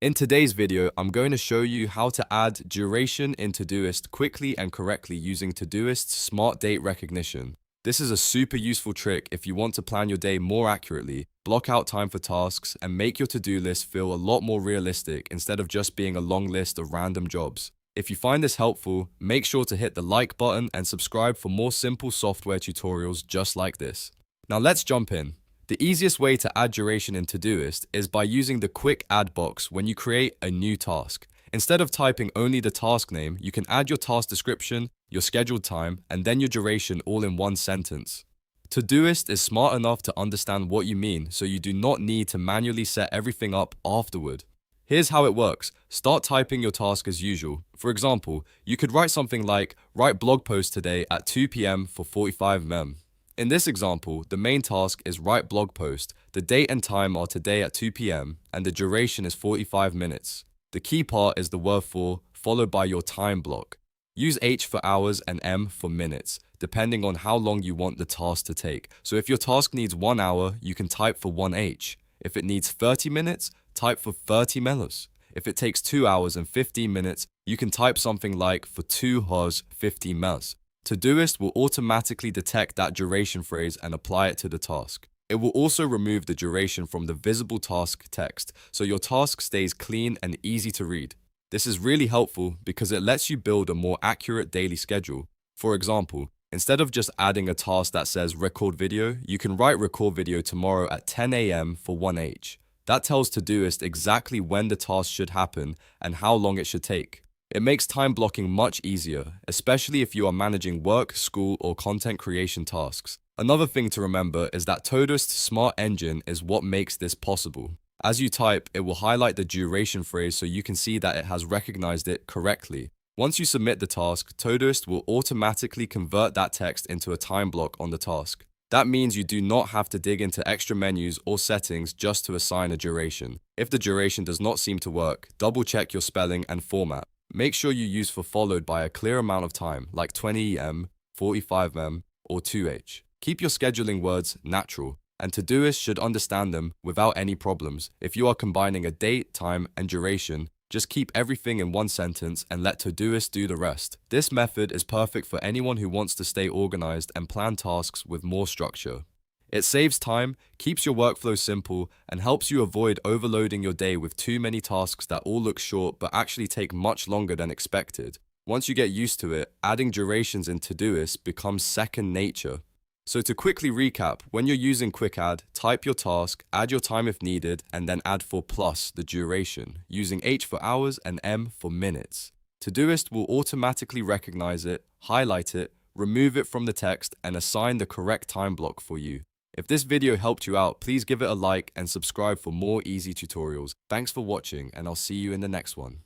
In today's video, I'm going to show you how to add duration in Todoist quickly and correctly using Todoist's smart date recognition. This is a super useful trick if you want to plan your day more accurately, block out time for tasks, and make your to-do list feel a lot more realistic instead of just being a long list of random jobs. If you find this helpful, make sure to hit the like button and subscribe for more simple software tutorials just like this. Now let's jump in. The easiest way to add duration in Todoist is by using the quick add box when you create a new task. Instead of typing only the task name, you can add your task description, your scheduled time, and then your duration all in one sentence. Todoist is smart enough to understand what you mean, so you do not need to manually set everything up afterward. Here's how it works. Start typing your task as usual. For example, you could write something like, write blog post today at 2 p.m. for 45 mem. In this example, the main task is write blog post. The date and time are today at 2 p.m. and the duration is 45 minutes. The key part is the word for, followed by your time block. Use H for hours and M for minutes, depending on how long you want the task to take. So if your task needs 1 hour, you can type for 1H. If it needs 30 minutes, type for 30 melos. If it takes 2 hours and 15 minutes, you can type something like for 2 hours 15 melos. Todoist will automatically detect that duration phrase and apply it to the task. It will also remove the duration from the visible task text, so your task stays clean and easy to read. This is really helpful because it lets you build a more accurate daily schedule. For example, instead of just adding a task that says record video, you can write record video tomorrow at 10 a.m. for 1H. That tells Todoist exactly when the task should happen and how long it should take. It makes time blocking much easier, especially if you are managing work, school, or content creation tasks. Another thing to remember is that Todoist's smart engine is what makes this possible. As you type, it will highlight the duration phrase so you can see that it has recognized it correctly. Once you submit the task, Todoist will automatically convert that text into a time block on the task. That means you do not have to dig into extra menus or settings just to assign a duration. If the duration does not seem to work, double check your spelling and format. Make sure you use for followed by a clear amount of time, like 20 em, 45 mem, or 2H. Keep your scheduling words natural, and Todoist should understand them without any problems. If you are combining a date, time, and duration, just keep everything in one sentence and let Todoist do the rest. This method is perfect for anyone who wants to stay organized and plan tasks with more structure. It saves time, keeps your workflow simple, and helps you avoid overloading your day with too many tasks that all look short but actually take much longer than expected. Once you get used to it, adding durations in Todoist becomes second nature. So to quickly recap, when you're using Quick Add, type your task, add your time if needed, and then add for plus the duration, using H for hours and M for minutes. Todoist will automatically recognize it, highlight it, remove it from the text, and assign the correct time block for you. If this video helped you out, please give it a like and subscribe for more easy tutorials. Thanks for watching, and I'll see you in the next one.